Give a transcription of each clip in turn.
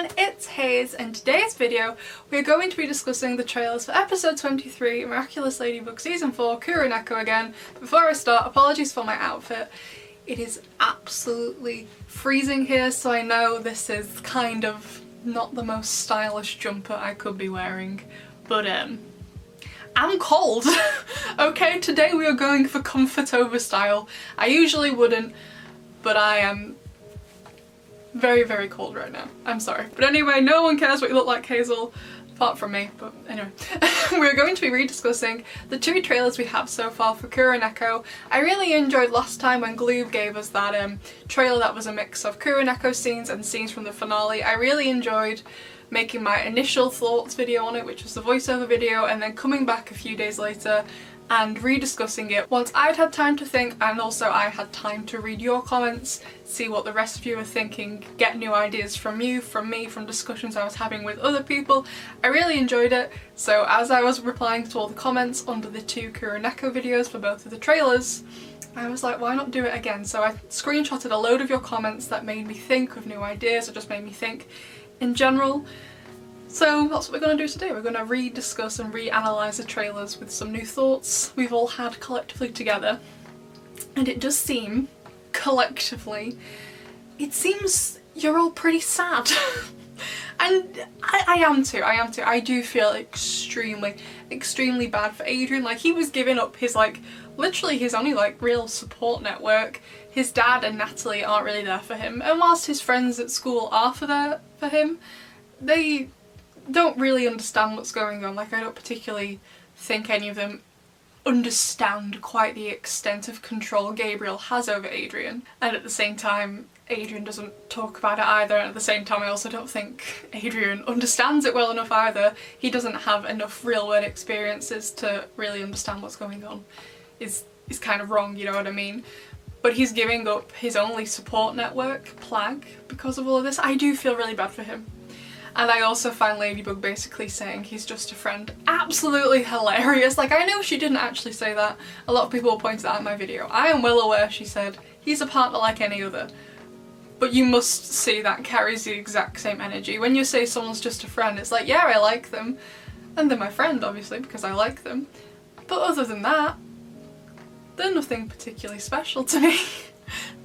everyone, it's Hayes, and in today's video we're going to be discussing the trailers for episode 23, Miraculous Ladybug season 4, Kuro Neko again. Before I start, apologies for my outfit. It is absolutely freezing here, so I know this is kind of not the most stylish jumper I could be wearing, but I'm cold. Okay, today we are going for comfort over style. I usually wouldn't, but I am very, very cold right now. I'm sorry. But anyway, no one cares what you look like, Hazel, apart from me. But anyway, we're going to be rediscussing the two trailers we have so far for Kuro Neko. I really enjoyed last time when Gloob gave us that trailer that was a mix of Kuro Neko scenes and scenes from the finale. I really enjoyed making my initial thoughts video on it, which was the voiceover video, and then coming back a few days later and rediscussing it once I'd had time to think, and also I had time to read your comments, see what the rest of you were thinking, get new ideas from you, from me, from discussions I was having with other people. I really enjoyed it, so as I was replying to all the comments under the two Kuro Neko videos for both of the trailers, I was like, why not do it again? So I screenshotted a load of your comments that made me think of new ideas, or just made me think in general. So that's what we're going to do today. We're going to rediscuss and reanalyse the trailers with some new thoughts we've all had collectively together. And it does seem, collectively, it seems you're all pretty sad. And I am too. I do feel extremely bad for Adrian. Like, he was giving up his, literally his only, real support network. His dad and Natalie aren't really there for him. And whilst his friends at school are there for him, they don't really understand what's going on. I don't particularly think any of them understand quite the extent of control Gabriel has over Adrian. And at the same time, Adrian doesn't talk about it either, and at the same time I also don't think Adrian understands it well enough either. He doesn't have enough real world experiences to really understand what's going on. Is kind of wrong, you know what I mean? But he's giving up his only support network, Plag, because of all of this. I do feel really bad for him. And I also find Ladybug basically saying he's just a friend absolutely hilarious. I know she didn't actually say that. A lot of people pointed that out in my video. I am well aware she said he's a partner like any other. But you must see that carries the exact same energy. When you say someone's just a friend, it's like, yeah, I like them. And they're my friend, obviously, because I like them. But other than that, they're nothing particularly special to me.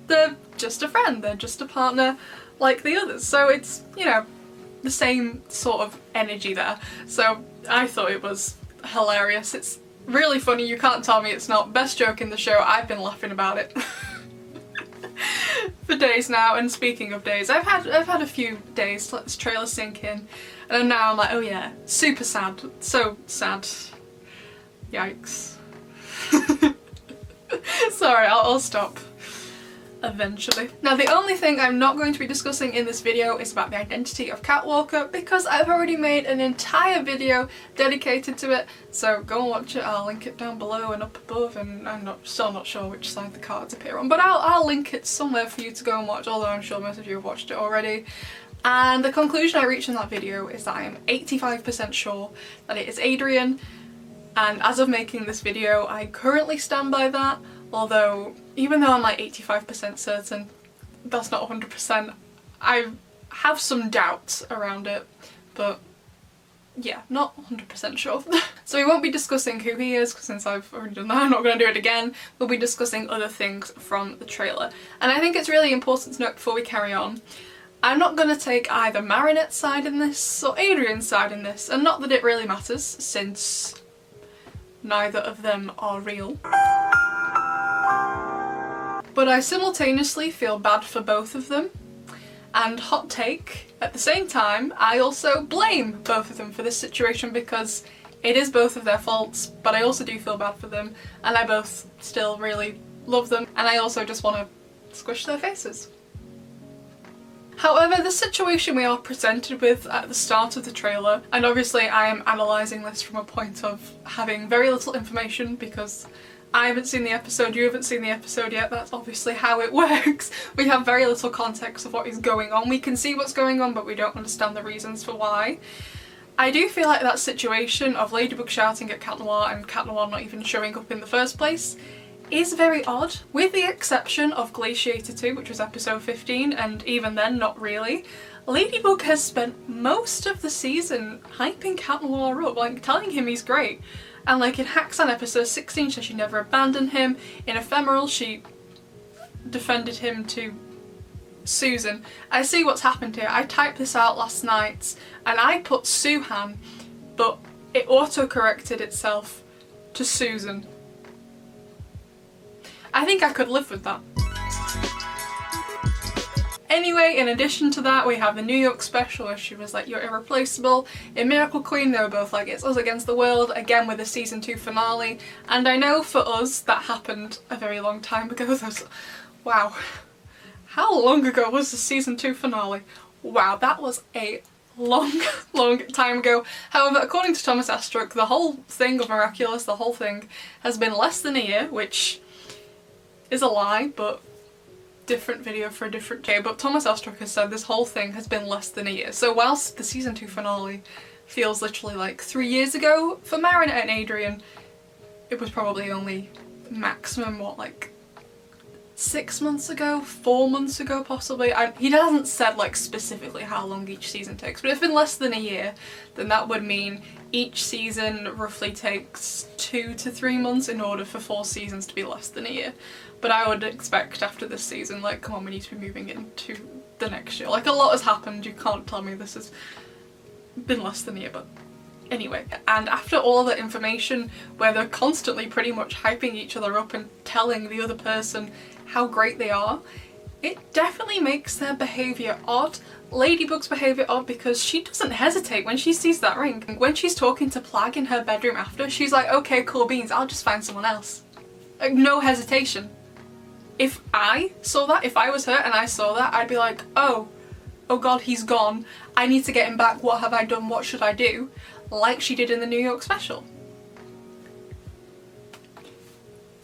They're just a friend. They're just a partner like the others. So it's, you know, the same sort of energy there. So I thought it was hilarious. It's really funny, you can't tell me it's not. Best joke in the show. I've been laughing about it for days now. And speaking of days, I've had a few days to let this trailer sink in, and now I'm like, oh yeah, super sad. So sad. Yikes. Sorry, I'll stop eventually. Now, the only thing I'm not going to be discussing in this video is about the identity of Catwalker, because I've already made an entire video dedicated to it, so go and watch it. I'll link it down below and up above, and I'm still not sure which side the cards appear on, but I'll link it somewhere for you to go and watch, although I'm sure most of you have watched it already. And the conclusion I reached in that video is that I am 85% sure that it is Adrian, and as of making this video, I currently stand by that. Although, even though I'm 85% certain, that's not 100%. I have some doubts around it, but yeah, not 100% sure. So we won't be discussing who he is, since I've already done that. I'm not going to do it again. We'll be discussing other things from the trailer. And I think it's really important to note before we carry on, I'm not going to take either Marinette's side in this or Adrian's side in this, and not that it really matters, since neither of them are real. But I simultaneously feel bad for both of them, and hot take, at the same time, I also blame both of them for this situation, because it is both of their faults, but I also do feel bad for them, and I both still really love them, and I also just want to squish their faces. However, the situation we are presented with at the start of the trailer, and obviously I am analysing this from a point of having very little information, because I haven't seen the episode, you haven't seen the episode yet, that's obviously how it works. We have very little context of what is going on. We can see what's going on, but we don't understand the reasons for why. I do feel like that situation of Ladybug shouting at Cat Noir and Cat Noir not even showing up in the first place is very odd, with the exception of Glaciator 2, which was episode 15, and even then not really. Ladybug has spent most of the season hyping Cat Noir up, like telling him he's great. And like in Haxan episode 16 she never abandoned him. In Ephemeral she defended him to Susan. I see what's happened here. I typed this out last night and I put Suhan, but it auto-corrected itself to Susan. I think I could live with that. Anyway, in addition to that, we have the New York special where she was like, "You're irreplaceable." In Miracle Queen, they were both like, "It's us against the world," again with the season 2 finale. And I know for us that happened a very long time ago. Wow. How long ago was the season 2 finale? Wow, that was a long time ago. However, according to Thomas Astruc, the whole thing of Miraculous, the whole thing, has been less than a year, which is a lie, but different video for a different day. But Thomas Astruc has said this whole thing has been less than a year. So whilst the season 2 finale feels literally like 3 years ago, for Marin and Adrian, it was probably only maximum, what, like 6 months ago, 4 months ago possibly. He hasn't said like specifically how long each season takes, but if it's been less than a year, then that would mean each season roughly takes 2 to 3 months in order for 4 seasons to be less than a year. But I would expect after this season, like, come on, we need to be moving into the next year. Like, a lot has happened, you can't tell me this has been less than a year, but anyway. And after all the information where they're constantly pretty much hyping each other up and telling the other person how great they are, it definitely makes their behaviour odd. Ladybug's behaviour odd because she doesn't hesitate when she sees that ring. When she's talking to Plag in her bedroom after, she's like, "Okay, cool beans, I'll just find someone else." Like, no hesitation. If I saw that, if I was her and I saw that, I'd be like, oh god, he's gone. I need to get him back. What have I done? What should I do? Like she did in the New York special.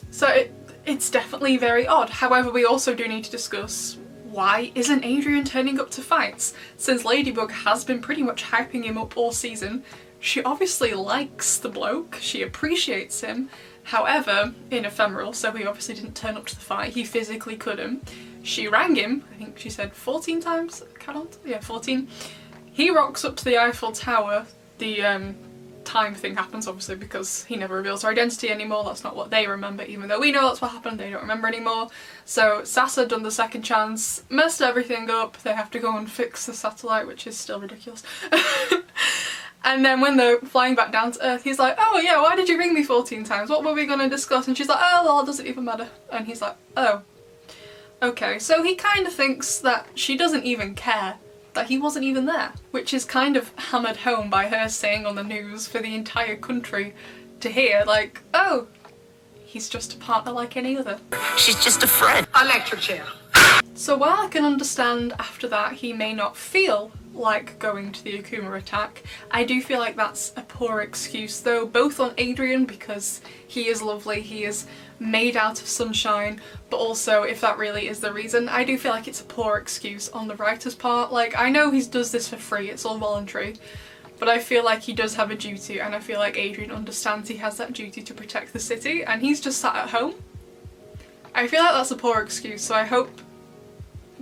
So it's definitely very odd. However, we also do need to discuss, why isn't Adrian turning up to fights? Since Ladybug has been pretty much hyping him up all season, she obviously likes the bloke, she appreciates him. However, in Ephemeral, so he obviously didn't turn up to the fight, he physically couldn't. She rang him, I think she said 14 times, count? Yeah, 14. He rocks up to the Eiffel Tower. The time thing happens obviously because he never reveals her identity anymore. That's not what they remember, even though we know that's what happened, they don't remember anymore. So Sasa done the second chance, messed everything up, they have to go and fix the satellite, which is still ridiculous. And then when they're flying back down to Earth, he's like, "Oh yeah, why did you ring me 14 times? What were we gonna discuss?" And she's like, "Oh well, it doesn't even matter." And he's like, "Oh. Okay." So he kind of thinks that she doesn't even care, that he wasn't even there. Which is kind of hammered home by her saying on the news for the entire country to hear, like, "Oh, he's just a partner like any other. She's just a friend." Electric chair. So while I can understand after that he may not feel like going to the Akuma attack, I do feel like that's a poor excuse though, both on Adrian because he is lovely, he is made out of sunshine, but also if that really is the reason, I do feel like it's a poor excuse on the writer's part. Like, I know he does this for free, it's all voluntary, but I feel like he does have a duty, and I feel like Adrian understands he has that duty to protect the city, and he's just sat at home. I feel like that's a poor excuse, so I hope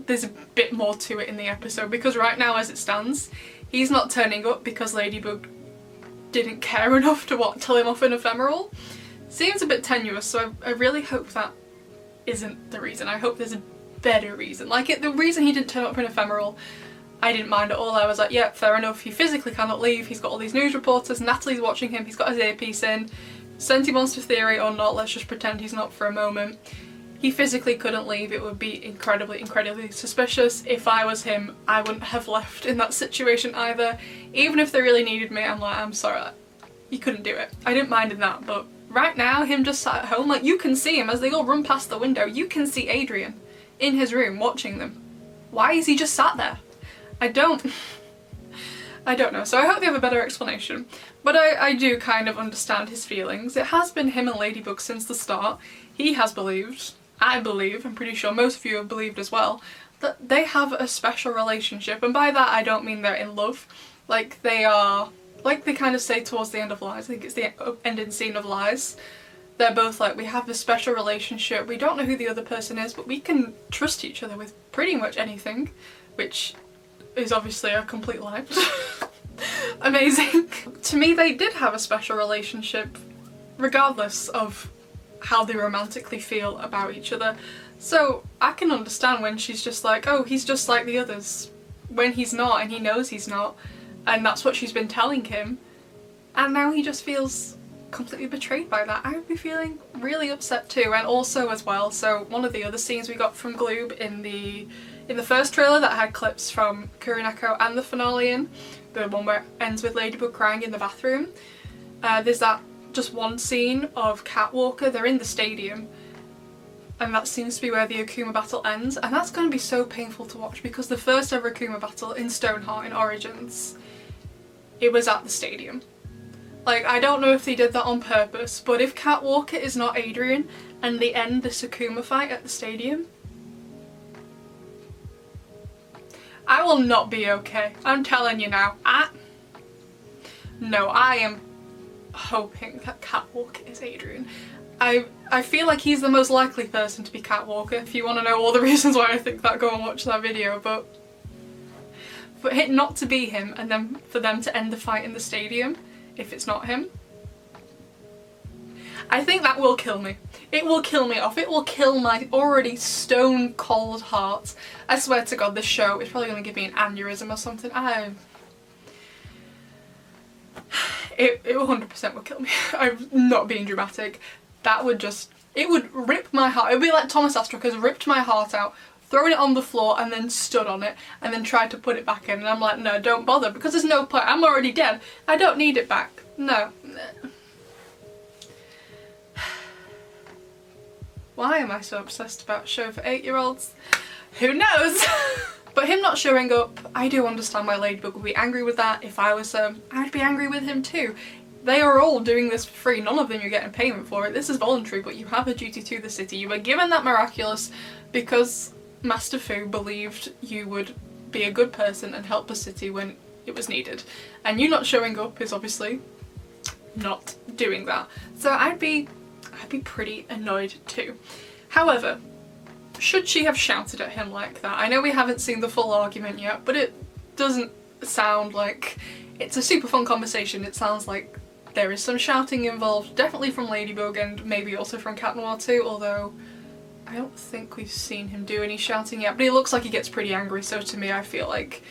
there's a bit more to it in the episode, because right now as it stands, he's not turning up because Ladybug didn't care enough to tell him off in Ephemeral. Seems a bit tenuous, so I really hope that isn't the reason. I hope there's a better reason. Like, the reason he didn't turn up in Ephemeral, I didn't mind at all. I was like, yeah, fair enough, he physically cannot leave, he's got all these news reporters, Natalie's watching him, he's got his earpiece in, Senti Monster Theory or not, let's just pretend he's not for a moment. He physically couldn't leave. It would be incredibly suspicious. If I was him, I wouldn't have left in that situation either. Even if they really needed me, I'm like, I'm sorry, you couldn't do it. I didn't mind in that, but right now, him just sat at home, like, you can see him as they all run past the window. You can see Adrian in his room watching them. Why is he just sat there? I don't know. So I hope they have a better explanation. But I do kind of understand his feelings. It has been him and Ladybug since the start. He has believed, I believe, I'm pretty sure most of you have believed as well, that they have a special relationship, and by that I don't mean they're in love. Like, they are, like they kind of say towards the end of Lies, I think it's the ending scene of Lies, they're both like, we have a special relationship, we don't know who the other person is, but we can trust each other with pretty much anything, which is obviously a complete lie. Amazing. To me, they did have a special relationship regardless of how they romantically feel about each other. So I can understand when she's just like, oh, he's just like the others, when he's not, and he knows he's not, and that's what she's been telling him, and now he just feels completely betrayed by that. I would be feeling really upset too. And also as well, so one of the other scenes we got from Gloob in the first trailer that had clips from Kuro Neko and the finale in, the one where it ends with Ladybug crying in the bathroom, there's that just one scene of Catwalker, they're in the stadium, and that seems to be where the Akuma battle ends, and that's going to be so painful to watch because the first ever Akuma battle in Stoneheart in Origins, it was at the stadium. Like, I don't know if they did that on purpose, but if Catwalker is not Adrien and they end this Akuma fight at the stadium, I will not be okay. I'm telling you now. No, I am hoping that Catwalker is Adrien. I feel like he's the most likely person to be Catwalker. If you want to know all the reasons why I think that, go and watch that video, but for it not to be him and then for them to end the fight in the stadium if it's not him, I think that will kill me. It will kill me off. It will kill my already stone cold heart. I swear to God, this show is probably going to give me an aneurysm or something. It 100% would kill me. I'm not being dramatic. That would just, it would rip my heart. It would be like Thomas Astrucker's ripped my heart out, thrown it on the floor and then stood on it and then tried to put it back in, and I'm like, no, don't bother, because there's no point. I'm already dead. I don't need it back. No. Why am I so obsessed about a show for 8-year-olds? Who knows? But him not showing up, I do understand why Ladybug would be angry with that. If I was I would be angry with him too. They are all doing this for free. None of them you're getting payment for it. This is voluntary, but you have a duty to the city. You were given that Miraculous because Master Fu believed you would be a good person and help the city when it was needed. And you not showing up is obviously not doing that. So I'd be pretty annoyed too. However, should she have shouted at him like that? I know we haven't seen the full argument yet, but it doesn't sound like it's a super fun conversation. It sounds like there is some shouting involved, definitely from Ladybug and maybe also from Cat Noir too, although I don't think we've seen him do any shouting yet, but he looks like he gets pretty angry, so to me I feel like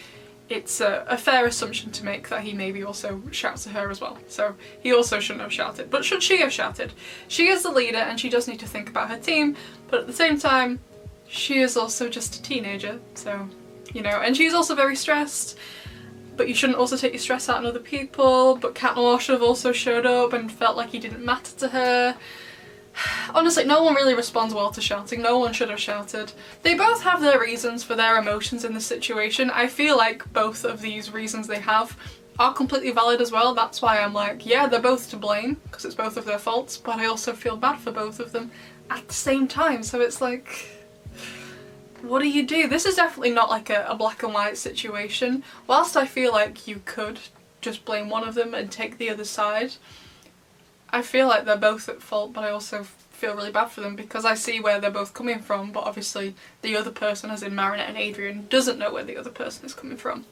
it's a fair assumption to make that he maybe also shouts at her as well. So he also shouldn't have shouted. But should she have shouted? She is the leader and she does need to think about her team, but at the same time she is also just a teenager, so, you know, and she's also very stressed. But you shouldn't also take your stress out on other people, but Cat Noir should have also showed up and felt like he didn't matter to her. Honestly, no one really responds well to shouting. No one should have shouted. They both have their reasons for their emotions in the situation. I feel like both of these reasons they have are completely valid as well. That's why I'm like, yeah, they're both to blame, because it's both of their faults, but I also feel bad for both of them at the same time. So it's like, what do you do? This is definitely not like a black and white situation. Whilst I feel like you could just blame one of them and take the other side, I feel like they're both at fault, but I also feel really bad for them because I see where they're both coming from, but obviously the other person, as in Marinette and Adrien, doesn't know where the other person is coming from.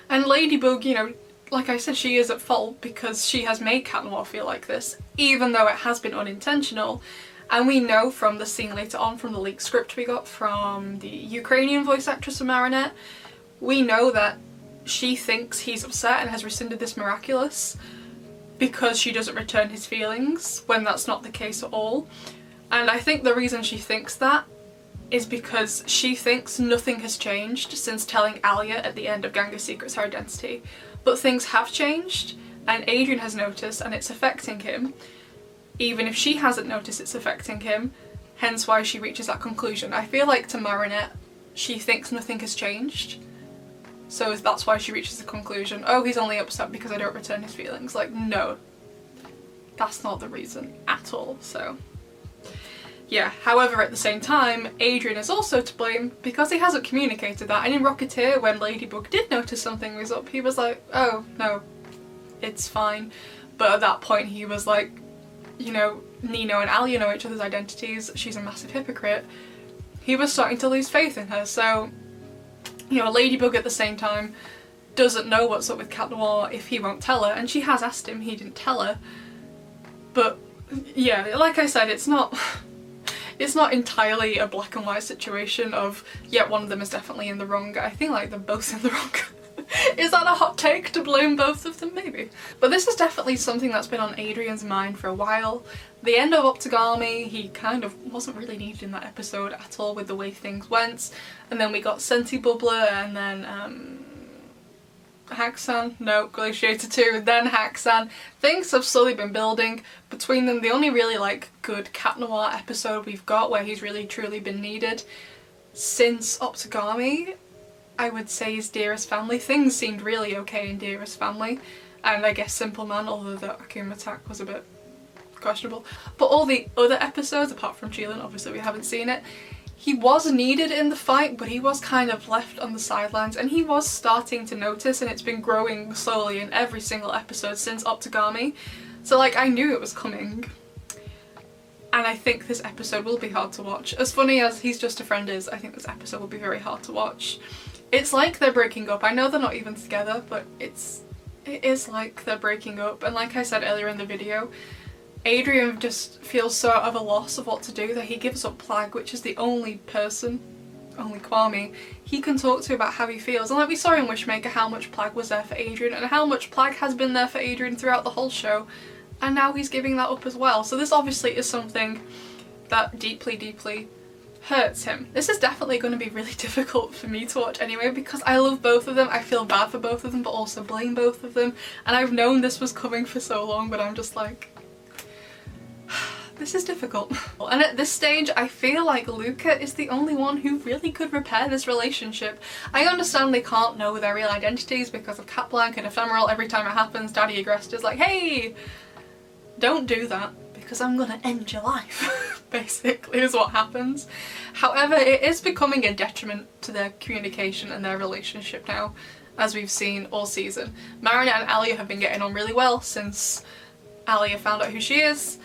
And Ladybug, you know, like I said, she is at fault because she has made Cat Noir feel like this, even though it has been unintentional. And we know from the scene later on, from the leaked script we got from the Ukrainian voice actress of Marinette, we know that she thinks he's upset and has rescinded this Miraculous because she doesn't return his feelings, when that's not the case at all. And I think the reason she thinks that is because she thinks nothing has changed since telling Alia at the end of Ganga Secrets her identity. But things have changed, and Adrien has noticed, and it's affecting him. Even if she hasn't noticed it's affecting him, hence why she reaches that conclusion. I feel like to Marinette, she thinks nothing has changed, so that's why she reaches the conclusion, oh, he's only upset because I don't return his feelings. Like, no, that's not the reason at all. So yeah, however, at the same time, Adrien is also to blame because he hasn't communicated that. And in Rocketeer, when Ladybug did notice something was up, he was like, oh no, it's fine. But at that point he was like, you know, Nino and Alia know each other's identities, she's a massive hypocrite. He was starting to lose faith in her, so You know, Ladybug at the same time doesn't know what's up with Cat Noir if he won't tell her, and she has asked him, he didn't tell her. But yeah, like I said, it's not entirely a black and white situation of, yeah, one of them is definitely in the wrong. I think like they're both in the wrong. Is that a hot take to blame both of them? Maybe. But this is definitely something that's been on Adrian's mind for a while. The end of Optigami, he kind of wasn't really needed in that episode at all with the way things went. And then we got Senti Bubbler and then Hakusan, no, Glaciator 2, then Hakusan. Things have slowly been building between them. The only really like good Cat Noir episode we've got where he's really truly been needed since Optigami, I would say, is Dearest Family. Things seemed really okay in Dearest Family, and I guess Simple Man, although the Akuma attack was a bit questionable. But all the other episodes, apart from Chilin, obviously we haven't seen it, he was needed in the fight, but he was kind of left on the sidelines, and he was starting to notice, and it's been growing slowly in every single episode since Optigami. So like, I knew it was coming. And I think this episode will be hard to watch. As funny as He's Just a Friend is, I think this episode will be very hard to watch. It's like they're breaking up. I know they're not even together, but it is like they're breaking up. And like I said earlier in the video, Adrian just feels so out of a loss of what to do that he gives up Plag, which is the only person, only Kwame, he can talk to about how he feels. And like we saw in Wishmaker how much Plag was there for Adrian and how much Plag has been there for Adrian throughout the whole show. And now he's giving that up as well. So this obviously is something that deeply, deeply hurts him. This is definitely going to be really difficult for me to watch anyway because I love both of them. I feel bad for both of them but also blame both of them. And I've known this was coming for so long, but I'm just like, this is difficult. And at this stage I feel like Luca is the only one who really could repair this relationship. I understand they can't know their real identities because of Cat Blanc and Ephemeral. Every time it happens, Daddy Agrest is like, hey, don't do that because I'm gonna end your life, basically is what happens. However, it is becoming a detriment to their communication and their relationship now, as we've seen all season. Marinette and Alia have been getting on really well since Alia found out who she is,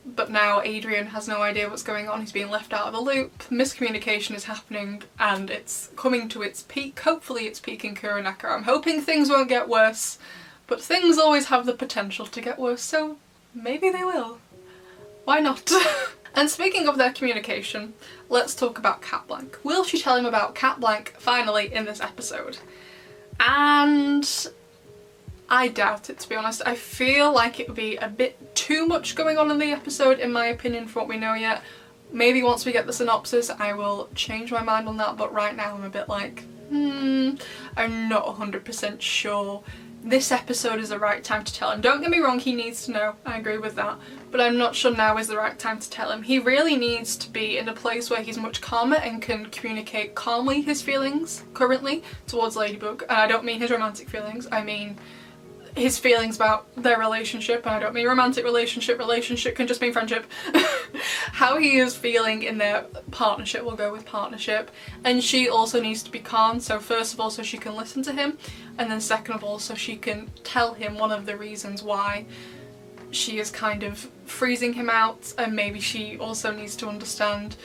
but now Adrian has no idea what's going on. He's being left out of the loop, miscommunication is happening, and it's coming to its peak. Hopefully it's peaking Kuro Neko. I'm hoping things won't get worse, but things always have the potential to get worse, so maybe they will. Why not? And speaking of their communication, let's talk about Cat Blanc. Will she tell him about Cat Blanc finally in this episode? And I doubt it, to be honest. I feel like it would be a bit too much going on in the episode, in my opinion, for what we know yet. Maybe once we get the synopsis I will change my mind on that, but right now I'm a bit like, I'm not 100% sure this episode is the right time to tell him. Don't get me wrong, he needs to know, I agree with that, but I'm not sure now is the right time to tell him. He really needs to be in a place where he's much calmer and can communicate calmly his feelings currently towards Ladybug. And I don't mean his romantic feelings, I mean his feelings about their relationship, and I don't mean romantic relationship can just mean friendship. How he is feeling in their partnership, we'll go with partnership. And she also needs to be calm, so first of all so she can listen to him, and then second of all so she can tell him one of the reasons why she is kind of freezing him out. And maybe she also needs to understand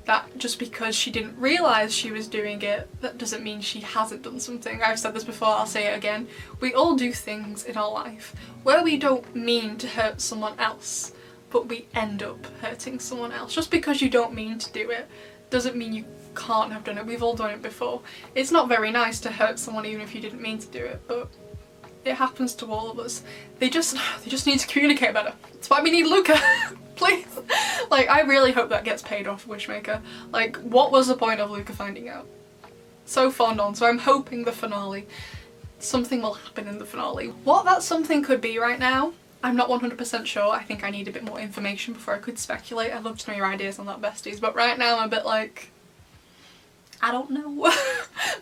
that just because she didn't realise she was doing it, that doesn't mean she hasn't done something. I've said this before, I'll say it again. We all do things in our life where we don't mean to hurt someone else, but we end up hurting someone else. Just because you don't mean to do it doesn't mean you can't have done it. We've all done it before. It's not very nice to hurt someone even if you didn't mean to do it, but it happens to all of us. They just need to communicate better. That's why we need Luca. Please. Like, I really hope that gets paid off, Wishmaker. Like, what was the point of Luca finding out? So fond on, so I'm hoping the finale, something will happen in the finale. What that something could be right now, I'm not 100% sure. I think I need a bit more information before I could speculate. I'd love to know your ideas on that, besties, but right now I'm a bit like, I don't know.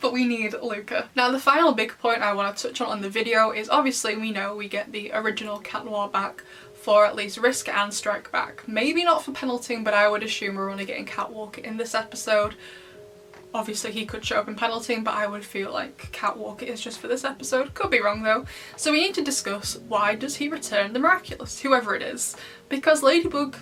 But we need Luca. Now the final big point I want to touch on the video is obviously we know we get the original Cat Noir back for at least Risk and Strike back. Maybe not for Penalting, but I would assume we're only getting Catwalk in this episode. Obviously he could show up in Penalting, but I would feel like Catwalk is just for this episode. Could be wrong though. So we need to discuss, why does he return the Miraculous, whoever it is? Because Ladybug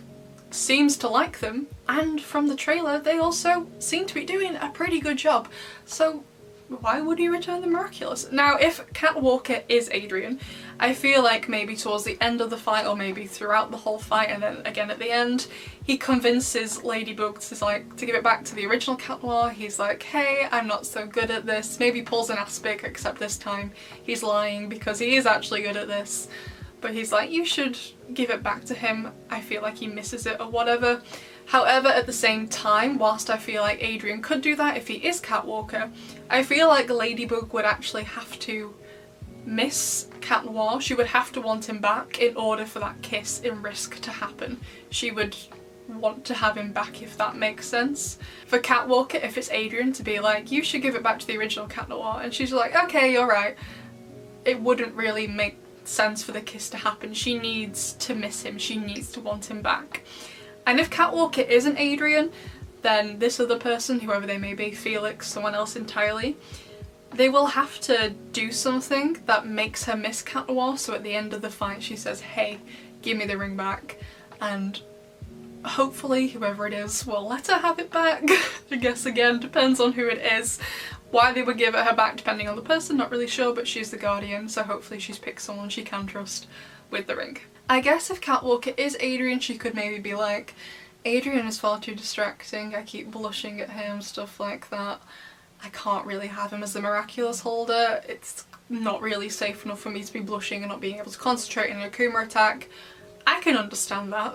seems to like them, and from the trailer they also seem to be doing a pretty good job. So why would he return the Miraculous? Now, if Cat Walker is Adrian, I feel like maybe towards the end of the fight, or maybe throughout the whole fight, and then again at the end, he convinces Ladybug to give it back to the original Cat Noir. He's like, hey, I'm not so good at this. Maybe pulls an Aspic, except this time he's lying because he is actually good at this. But he's like, you should give it back to him. I feel like he misses it or whatever. However, at the same time, whilst I feel like Adrian could do that if he is Cat Walker, I feel like Ladybug would actually have to miss Cat Noir. She would have to want him back in order for that kiss in Risk to happen. She would want to have him back, if that makes sense. For Cat Walker, if it's Adrian, to be like, you should give it back to the original Cat Noir, and she's like, okay, you're right, it wouldn't really make sense for the kiss to happen. She needs to miss him, she needs to want him back. And if Cat Walker isn't Adrian, then this other person, whoever they may be, Felix, someone else entirely, they will have to do something that makes her miss Cat Noir, so at the end of the fight she says, hey, give me the ring back, and hopefully whoever it is will let her have it back. I guess again, depends on who it is. Why they would give it her back depending on the person, not really sure, but she's the Guardian, so hopefully she's picked someone she can trust with the ring. I guess if Cat Walker is Adrian, she could maybe be like, Adrian is far too distracting, I keep blushing at him, stuff like that. I can't really have him as the Miraculous holder. It's not really safe enough for me to be blushing and not being able to concentrate in an Akuma attack. I can understand that.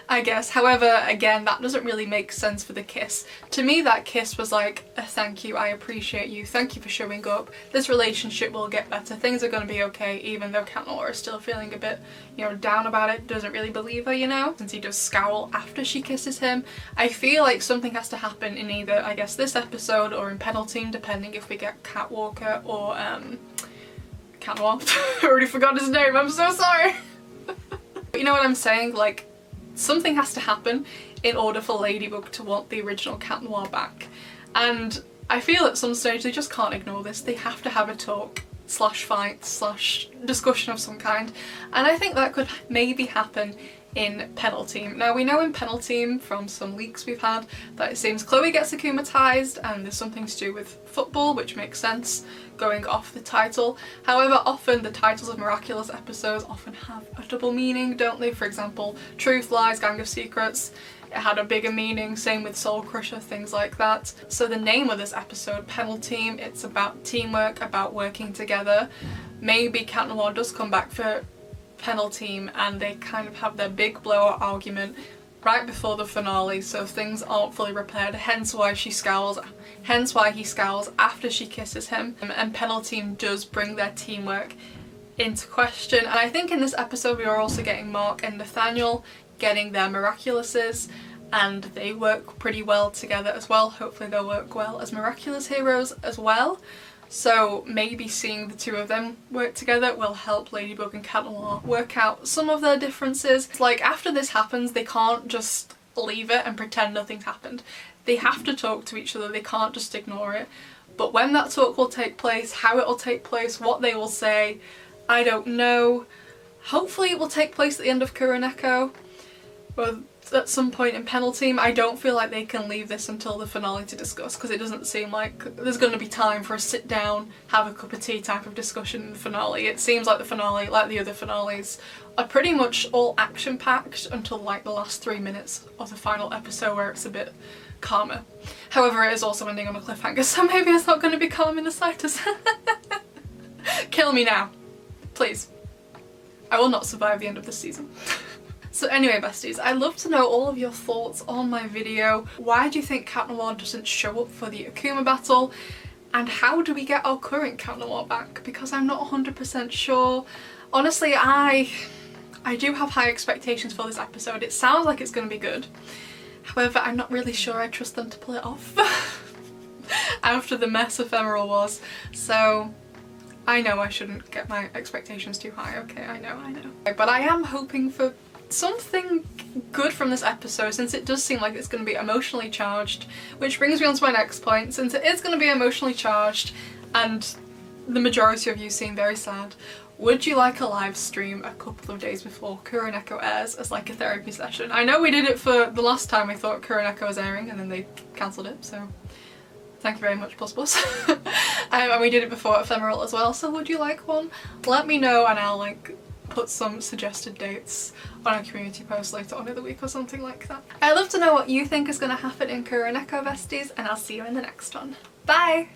I guess. However, again, that doesn't really make sense for the kiss. To me, that kiss was like a thank you, I appreciate you, thank you for showing up, this relationship will get better, things are going to be okay, even though Cat Noir is still feeling a bit, you know, down about it, doesn't really believe her, you know, since he does scowl after she kisses him. I feel like something has to happen in either, I guess, this episode or in Penultime, depending if we get Cat Walker or Cat Noir. I already forgot his name, I'm so sorry. But you know what I'm saying, like, something has to happen in order for Ladybug to want the original Cat Noir back. And I feel at some stage they just can't ignore this. They have to have a talk slash fight slash discussion of some kind. And I think that could maybe happen in Penultime. Now we know in Penultime from some leaks we've had that it seems Chloe gets akumatized and there's something to do with football, which makes sense going off the title. However, often the titles of Miraculous episodes often have a double meaning, don't they? For example, Truth, Lies, Gang of Secrets, it had a bigger meaning, same with Soul Crusher, things like that. So the name of this episode, Penultime, it's about teamwork, about working together. Maybe Cat Noir does come back for Penultime and they kind of have their big blowout argument right before the finale, so things aren't fully repaired, hence why she scowls, hence why he scowls after she kisses him, and Penultime does bring their teamwork into question. And I think in this episode we are also getting Mark and Nathaniel getting their Miraculouses, and they work pretty well together as well. Hopefully they'll work well as Miraculous heroes as well. So maybe seeing the two of them work together will help Ladybug and Cat Noir work out some of their differences. Like, after this happens, they can't just leave it and pretend nothing's happened. They have to talk to each other, they can't just ignore it. But when that talk will take place, how it will take place, what they will say, I don't know. Hopefully it will take place at the end of Kuro Neko, or at some point in Penultime. I don't feel like they can leave this until the finale to discuss, because it doesn't seem like there's going to be time for a sit down, have a cup of tea type of discussion in the finale. It seems like the finale, like the other finales, are pretty much all action packed until like the last 3 minutes of the final episode where it's a bit calmer. However, it is also ending on a cliffhanger, so maybe it's not going to be calm in the slightest. Kill me now, please. I will not survive the end of this season. So anyway, besties, I'd love to know all of your thoughts on my video. Why do you think Cat Noir doesn't show up for the Akuma battle? And how do we get our current Cat Noir back? Because I'm not 100% sure. Honestly, I do have high expectations for this episode. It sounds like it's going to be good. However, I'm not really sure I trust them to pull it off after the mess Ephemeral was. So I know I shouldn't get my expectations too high. Okay, I know. But I am hoping for something good from this episode, since it does seem like it's going to be emotionally charged, which brings me on to my next point. Since it is going to be emotionally charged and the majority of you seem very sad, would you like a live stream a couple of days before Kuro Neko airs as like a therapy session? I know we did it for the last time we thought Kuro Neko was airing and then they cancelled it, so Thank you very much, plus plus. And we did it before Ephemeral as well, so would you like one? Let me know and I'll like put some suggested dates on a community post later on in the week or something like that. I'd love to know what you think is going to happen in Kuro Neko besties, and I'll see you in the next one. Bye!